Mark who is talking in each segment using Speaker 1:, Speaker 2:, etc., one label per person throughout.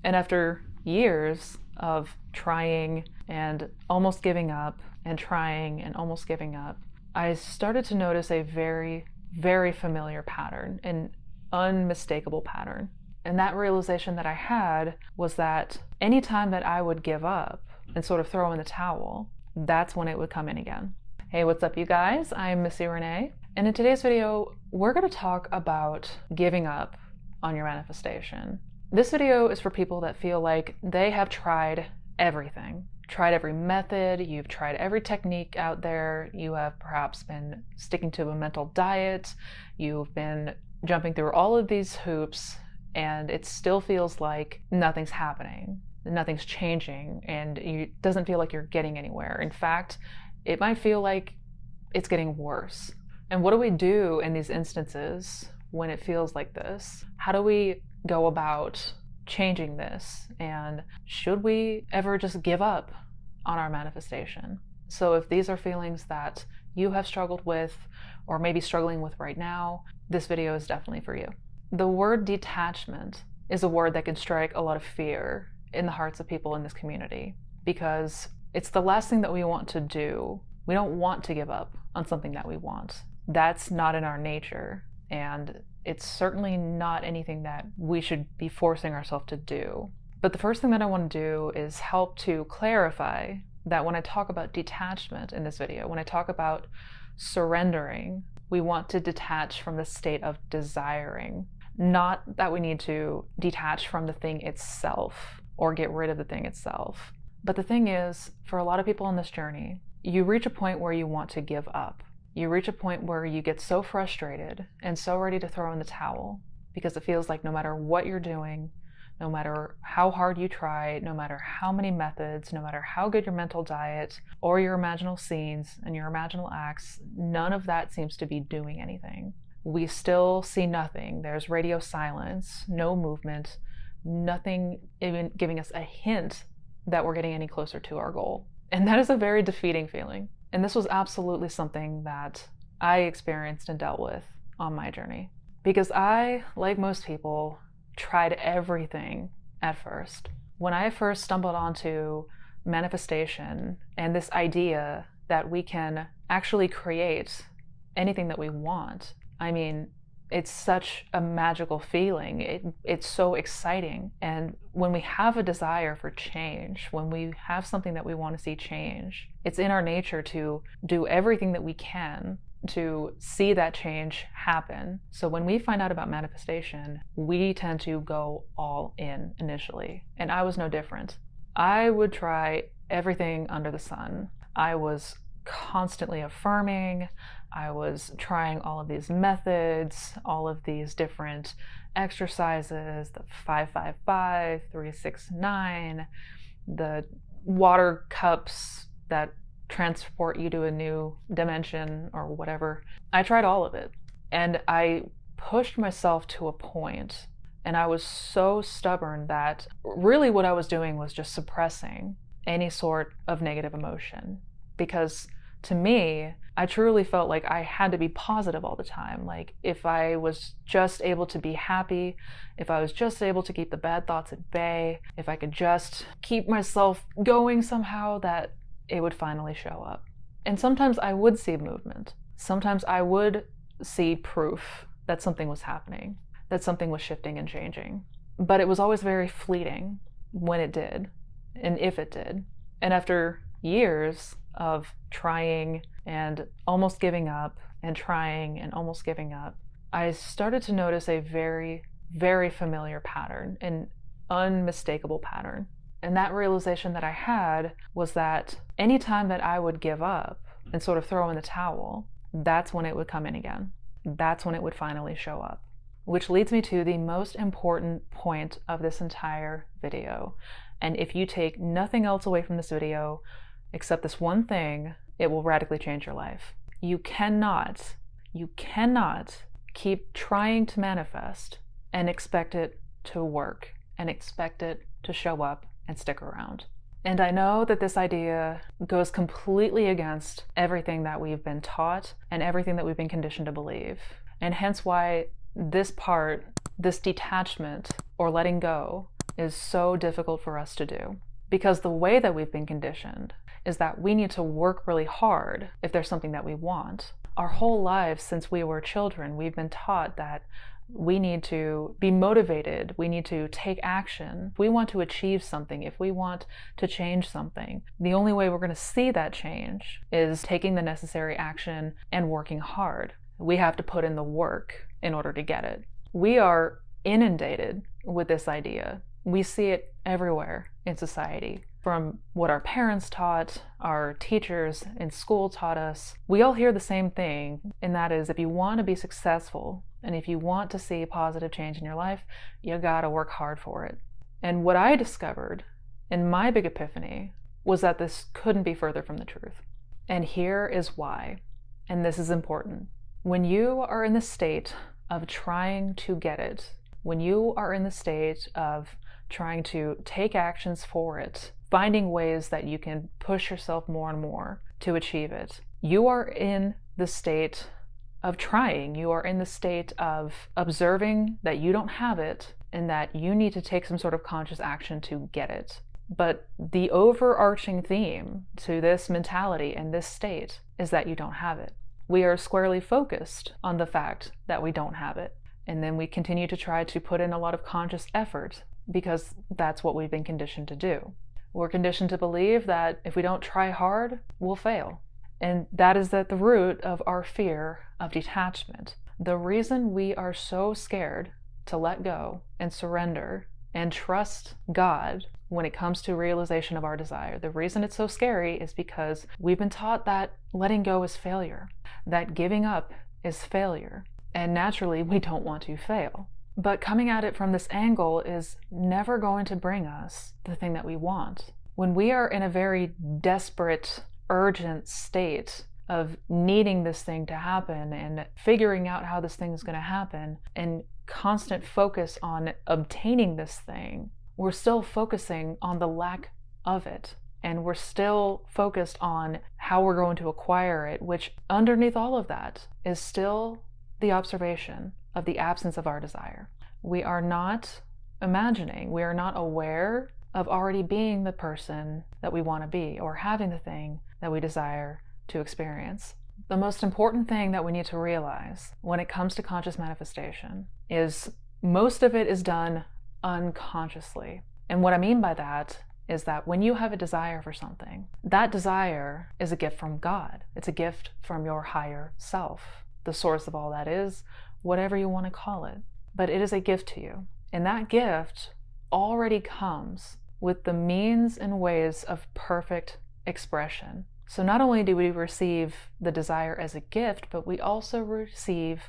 Speaker 1: And after years of trying and almost giving up and trying and almost giving up, I started to notice a very, very familiar pattern, an unmistakable pattern. And that realization that I had was that anytime that I would give up and sort of throw in the towel, that's when it would come in again. Hey, what's up, you guys? I'm Missy Renee. And in today's video, we're going to talk about giving up on your manifestation. This video is for people that feel like they have tried everything, tried every method, you've tried every technique out there, you have perhaps been sticking to a mental diet, you've been jumping through all of these hoops, and it still feels like nothing's happening, nothing's changing, and it doesn't feel like you're getting anywhere. In fact, it might feel like it's getting worse. And what do we do in these instances when it feels like this? How do we go about changing this? And should we ever just give up on our manifestation? So if these are feelings that you have struggled with or maybe struggling with right now, this video is definitely for you. The word detachment is a word that can strike a lot of fear in the hearts of people in this community because it's the last thing that we want to do. We don't want to give up on something that we want. That's not in our nature, and it's certainly not anything that we should be forcing ourselves to do. But the first thing that I want to do is help to clarify that when I talk about detachment in this video, when I talk about surrendering, we want to detach from the state of desiring. Not that we need to detach from the thing itself or get rid of the thing itself. But the thing is, for a lot of people on this journey, you reach a point where you want to give up. You reach a point where you get so frustrated and so ready to throw in the towel because it feels like no matter what you're doing, no matter how hard you try, no matter how many methods, no matter how good your mental diet or your imaginal scenes and your imaginal acts, none of that seems to be doing anything. We still see nothing. There's radio silence, no movement, nothing even giving us a hint that we're getting any closer to our goal. And that is a very defeating feeling. And this was absolutely something that I experienced and dealt with on my journey. Because I, like most people, tried everything at first. When I first stumbled onto manifestation and this idea that we can actually create anything that we want, I mean, it's such a magical feeling. It's so exciting. And when we have a desire for change, when we have something that we want to see change, it's in our nature to do everything that we can to see that change happen. So when we find out about manifestation, we tend to go all in initially. And I was no different. I would try everything under the sun. I was constantly affirming. I was trying all of these methods, all of these different exercises, the 5-5-5, 3-6-9, the water cups that transport you to a new dimension or whatever. I tried all of it, and I pushed myself to a point, and I was so stubborn that really what I was doing was just suppressing any sort of negative emotion. Because to me, I truly felt like I had to be positive all the time. Like if I was just able to be happy, if I was just able to keep the bad thoughts at bay, if I could just keep myself going somehow, that it would finally show up. And sometimes I would see movement. Sometimes I would see proof that something was happening, that something was shifting and changing. But it was always very fleeting when it did, and if it did. And after years of trying and almost giving up and trying and almost giving up, I started to notice a very, very familiar pattern, an unmistakable pattern. And that realization that I had was that anytime that I would give up and sort of throw in the towel, that's when it would come in again. That's when it would finally show up. Which leads me to the most important point of this entire video. And if you take nothing else away from this video, except this one thing, it will radically change your life. You cannot keep trying to manifest and expect it to work and expect it to show up and stick around. And I know that this idea goes completely against everything that we've been taught and everything that we've been conditioned to believe. And hence why this part, this detachment or letting go, is so difficult for us to do. Because the way that we've been conditioned is that we need to work really hard if there's something that we want. Our whole lives since we were children, we've been taught that we need to be motivated, we need to take action. If we want to achieve something, if we want to change something, the only way we're going to see that change is taking the necessary action and working hard. We have to put in the work in order to get it. We are inundated with this idea. We see it everywhere in society. From what our parents taught, our teachers in school taught us, we all hear the same thing, and that is if you want to be successful and if you want to see positive change in your life, you gotta work hard for it. And what I discovered in my big epiphany was that this couldn't be further from the truth. And here is why, and this is important. When you are in the state of trying to get it, when you are in the state of trying to take actions for it, finding ways that you can push yourself more and more to achieve it, you are in the state of trying. You are in the state of observing that you don't have it and that you need to take some sort of conscious action to get it. But the overarching theme to this mentality and this state is that you don't have it. We are squarely focused on the fact that we don't have it. And then we continue to try to put in a lot of conscious effort because that's what we've been conditioned to do. We're conditioned to believe that if we don't try hard, we'll fail. And that is at the root of our fear of detachment. The reason we are so scared to let go and surrender and trust God when it comes to realization of our desire, the reason it's so scary is because we've been taught that letting go is failure, that giving up is failure. And naturally, we don't want to fail. But coming at it from this angle is never going to bring us the thing that we want. When we are in a very desperate, urgent state of needing this thing to happen and figuring out how this thing is going to happen and constant focus on obtaining this thing, we're still focusing on the lack of it. And we're still focused on how we're going to acquire it, which underneath all of that is still the observation of the absence of our desire. We are not imagining, we are not aware of already being the person that we want to be or having the thing that we desire to experience. The most important thing that we need to realize when it comes to conscious manifestation is most of it is done unconsciously. And what I mean by that is that when you have a desire for something, that desire is a gift from God. It's a gift from your higher self. The source of all that is whatever you want to call it. But it is a gift to you. And that gift already comes with the means and ways of perfect expression. So not only do we receive the desire as a gift, but we also receive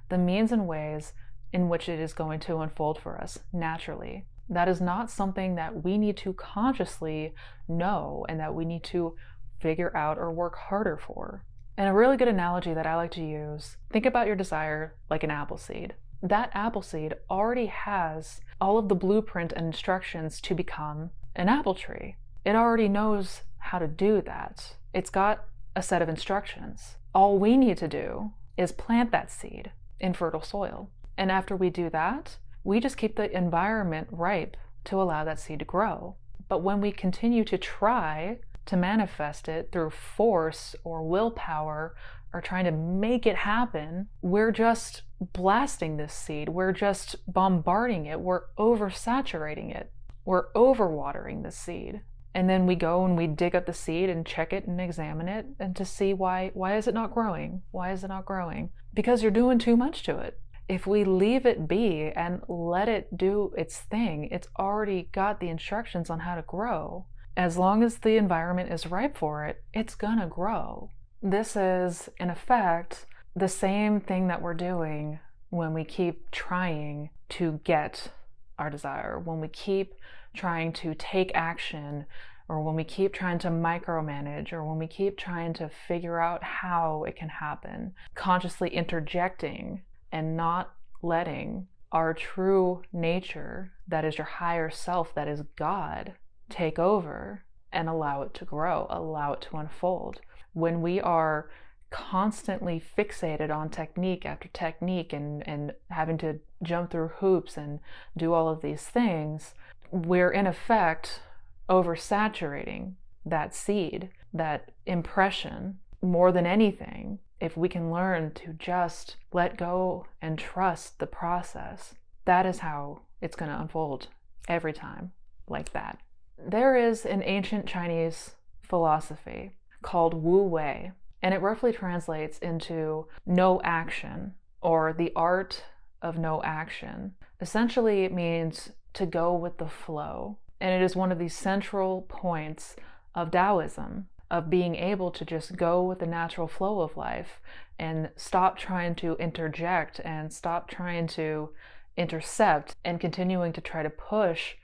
Speaker 1: the means and ways in which it is going to unfold for us naturally. That is not something that we need to consciously know and that we need to figure out or work harder for. And a really good analogy that I like to use, think about your desire like an apple seed. That apple seed already has all of the blueprint and instructions to become an apple tree. It already knows how to do that. It's got a set of instructions. All we need to do is plant that seed in fertile soil. And after we do that, we just keep the environment ripe to allow that seed to grow. But when we continue to try to manifest it through force or willpower or trying to make it happen, we're just blasting this seed. We're just bombarding it. We're oversaturating it. We're overwatering the seed. And then we go and we dig up the seed and check it and examine it and to see why is it not growing? Why is it not growing? Because you're doing too much to it. If we leave it be and let it do its thing, it's already got the instructions on how to grow. As long as the environment is ripe for it, it's gonna grow. This is, in effect, the same thing that we're doing when we keep trying to get our desire, when we keep trying to take action, or when we keep trying to micromanage, or when we keep trying to figure out how it can happen, consciously interjecting and not letting our true nature, that is your higher self, that is God, take over and allow it to grow, allow it to unfold. When we are constantly fixated on technique after technique and having to jump through hoops and do all of these things, we're in effect oversaturating that seed, that impression, more than anything. If we can learn to just let go and trust the process, that is how it's going to unfold every time, like that. There is an ancient Chinese philosophy called Wu Wei, and it roughly translates into no action, or the art of no action. Essentially, it means to go with the flow. And it is one of the central points of Taoism, of being able to just go with the natural flow of life and stop trying to interject and stop trying to intercept and continuing to try to push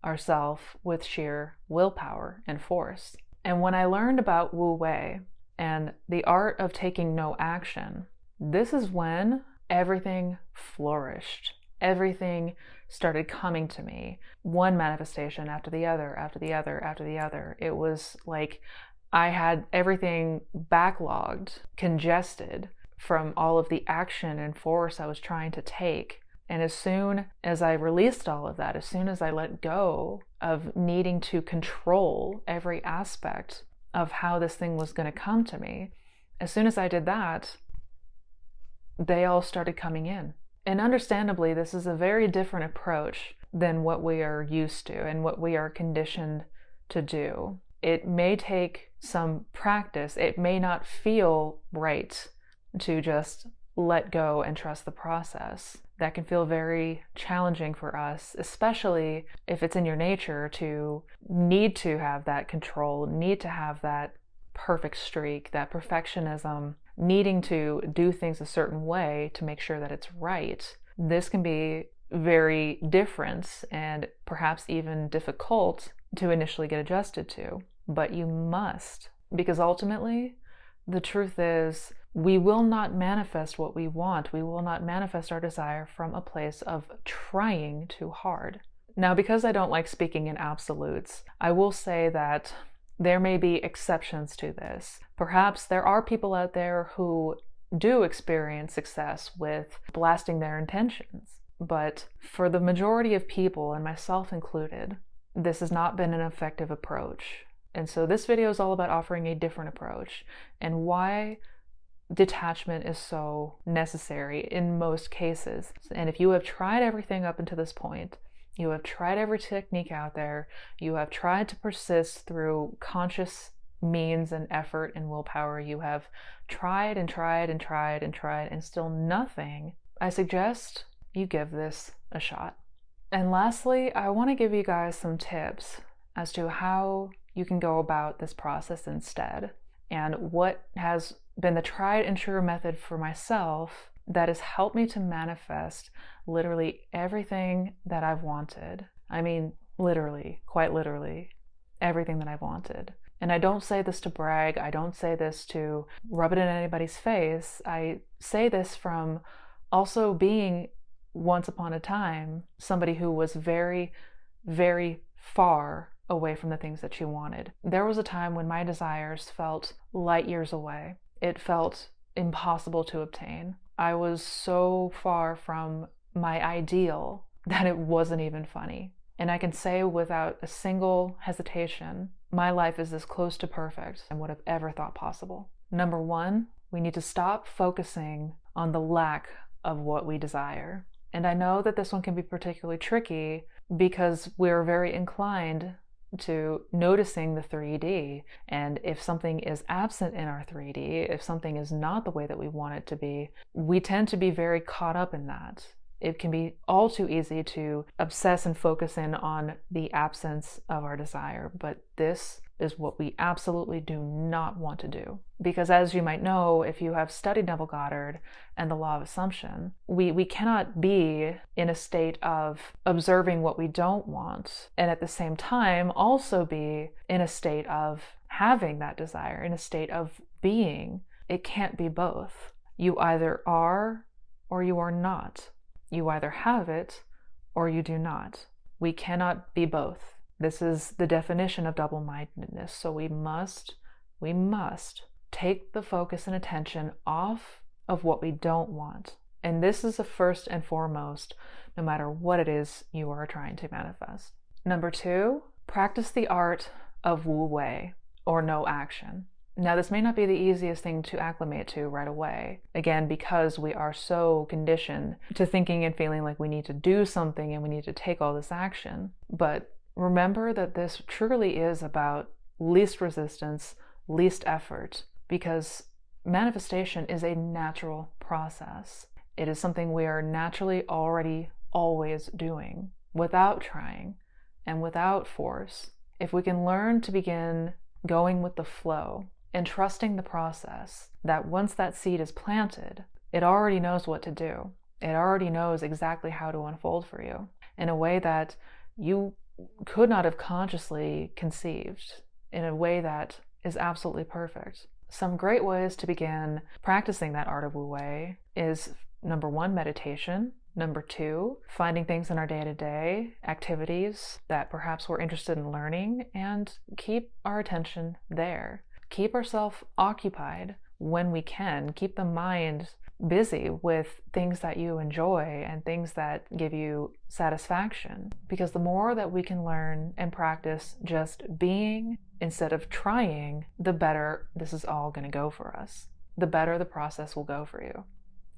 Speaker 1: ourselves with sheer willpower and force. And when I learned about Wu Wei and the art of taking no action, this is when everything flourished. Everything started coming to me, one manifestation after the other, after the other, after the other. It was like I had everything backlogged, congested from all of the action and force I was trying to take. And as soon as I released all of that, as soon as I let go of needing to control every aspect of how this thing was going to come to me, as soon as I did that, they all started coming in. And understandably, this is a very different approach than what we are used to and what we are conditioned to do. It may take some practice. It may not feel right to just let go and trust the process. That can feel very challenging for us, especially if it's in your nature to need to have that control, need to have that perfect streak, that perfectionism, needing to do things a certain way to make sure that it's right. This can be very different and perhaps even difficult to initially get adjusted to. But you must, because ultimately, the truth is, we will not manifest what we want. We will not manifest our desire from a place of trying too hard. Now, because I don't like speaking in absolutes, I will say that there may be exceptions to this. Perhaps there are people out there who do experience success with blasting their intentions. But for the majority of people, and myself included, this has not been an effective approach. And so this video is all about offering a different approach and why detachment is so necessary in most cases. And if you have tried everything up until this point, you have tried every technique out there, you have tried to persist through conscious means and effort and willpower, you have tried and tried and tried and tried and still nothing, I suggest you give this a shot. And lastly, I want to give you guys some tips as to how you can go about this process instead, and what has been the tried and true method for myself that has helped me to manifest literally everything that I've wanted. I mean, literally, quite literally, everything that I've wanted. And I don't say this to brag. I don't say this to rub it in anybody's face. I say this from also being, once upon a time, somebody who was very, very far away from the things that she wanted. There was a time when my desires felt light years away. It felt impossible to obtain. I was so far from my ideal that it wasn't even funny. And I can say without a single hesitation, my life is as close to perfect as I would have ever thought possible. Number one, we need to stop focusing on the lack of what we desire. And I know that this one can be particularly tricky because we're very inclined to noticing the 3D. And if something is absent in our 3D, if something is not the way that we want it to be, we tend to be very caught up in that. It can be all too easy to obsess and focus in on the absence of our desire. But this is what we absolutely do not want to do. Because as you might know, if you have studied Neville Goddard and the law of assumption, we cannot be in a state of observing what we don't want and at the same time also be in a state of having that desire, in a state of being. It can't be both. You either are or you are not. You either have it or you do not. We cannot be both. This is the definition of double-mindedness. So we must take the focus and attention off of what we don't want. And this is the first and foremost, no matter what it is you are trying to manifest. Number 2, practice the art of Wu Wei, or no action. Now, this may not be the easiest thing to acclimate to right away, again, because we are so conditioned to thinking and feeling like we need to do something and we need to take all this action. But remember that this truly is about least resistance, least effort, because manifestation is a natural process. It is something we are naturally already always doing without trying and without force. If we can learn to begin going with the flow and trusting the process, that once that seed is planted, it already knows what to do. It already knows exactly how to unfold for you in a way that you could not have consciously conceived, in a way that is absolutely perfect. Some great ways to begin practicing that art of Wu Wei is number 1, meditation. Number 2, finding things in our day-to-day activities that perhaps we're interested in learning and keep our attention there. Keep ourselves occupied when we can. Keep the mind busy with things that you enjoy and things that give you satisfaction. Because the more that we can learn and practice just being instead of trying, the better this is all going to go for us. The better the process will go for you,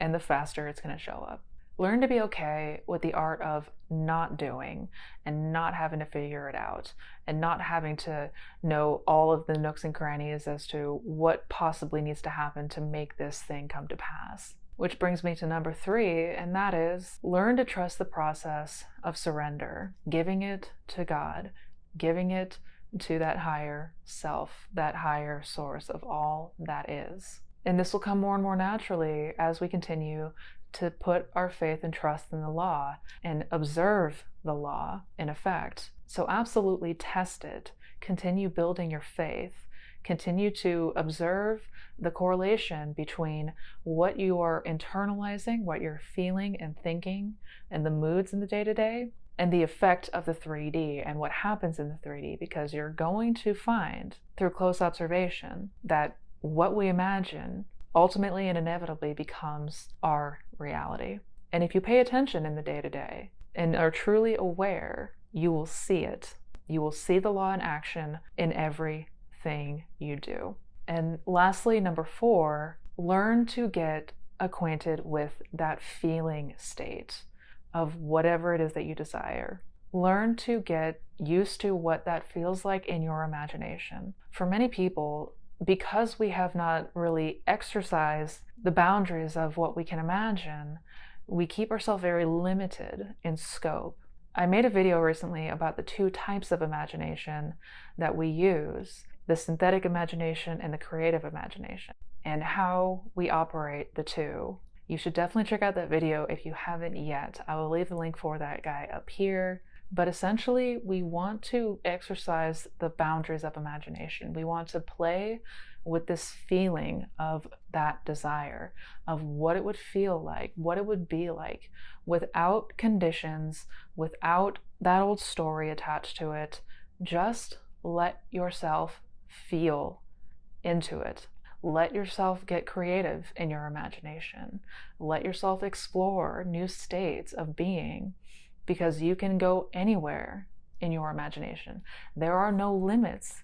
Speaker 1: and the faster it's going to show up. Learn to be okay with the art of not doing and not having to figure it out and not having to know all of the nooks and crannies as to what possibly needs to happen to make this thing come to pass. Which brings me to number 3, and that is learn to trust the process of surrender, giving it to God, giving it to that higher self, that higher source of all that is. And this will come more and more naturally as we continue to put our faith and trust in the law and observe the law in effect. So absolutely test it. Continue building your faith. Continue to observe the correlation between what you are internalizing, what you're feeling and thinking, and the moods in the day-to-day, and the effect of the 3D and what happens in the 3D, because you're going to find through close observation that what we imagine ultimately and inevitably becomes our reality. And if you pay attention in the day-to-day and are truly aware, you will see it. You will see the law in action in everything you do. And lastly, number 4, learn to get acquainted with that feeling state of whatever it is that you desire. Learn to get used to what that feels like in your imagination. For many people, because we have not really exercised the boundaries of what we can imagine, we keep ourselves very limited in scope. I made a video recently about the 2 types of imagination that we use, the synthetic imagination and the creative imagination, and how we operate the 2. You should definitely check out that video if you haven't yet. I will leave the link for that guy up here. But essentially, we want to exercise the boundaries of imagination. We want to play with this feeling of that desire, of what it would feel like, what it would be like, without conditions, without that old story attached to it. Just let yourself feel into it. Let yourself get creative in your imagination. Let yourself explore new states of being, because you can go anywhere in your imagination. There are no limits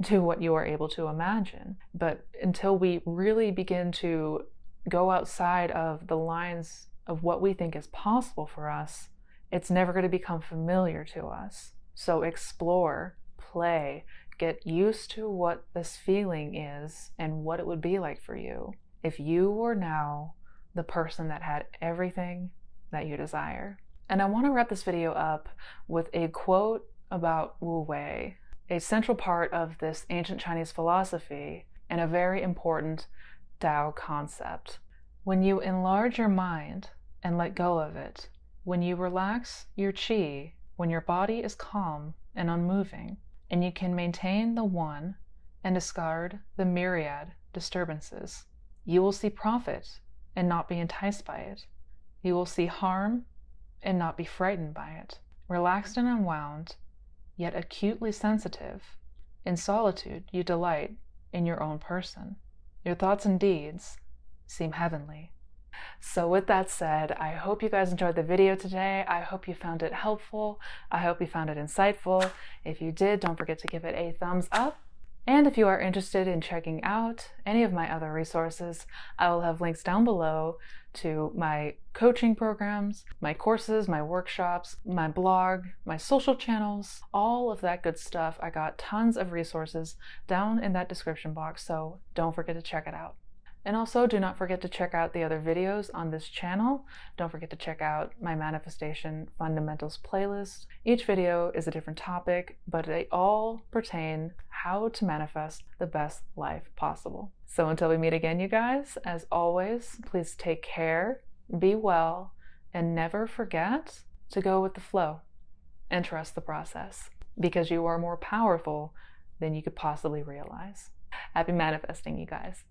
Speaker 1: to what you are able to imagine. But until we really begin to go outside of the lines of what we think is possible for us, it's never going to become familiar to us. So explore, play, get used to what this feeling is and what it would be like for you if you were now the person that had everything that you desire. And I want to wrap this video up with a quote about Wu Wei, a central part of this ancient Chinese philosophy and a very important Tao concept. When you enlarge your mind and let go of it, when you relax your qi, when your body is calm and unmoving, and you can maintain the one and discard the myriad disturbances, you will see profit and not be enticed by it. You will see harm and not be frightened by it. Relaxed and unwound, yet acutely sensitive, in solitude you delight in your own person. Your thoughts and deeds seem heavenly. So with that said, I hope you guys enjoyed the video today. I hope you found it helpful. I hope you found it insightful. If you did, don't forget to give it a thumbs up. And if you are interested in checking out any of my other resources, I will have links down below to my coaching programs, my courses, my workshops, my blog, my social channels, all of that good stuff. I got tons of resources down in that description box, so don't forget to check it out. And also, do not forget to check out the other videos on this channel. Don't forget to check out my Manifestation Fundamentals playlist. Each video is a different topic, but they all pertain how to manifest the best life possible. So until we meet again, you guys, as always, please take care, be well, and never forget to go with the flow and trust the process, because you are more powerful than you could possibly realize. Happy manifesting, you guys.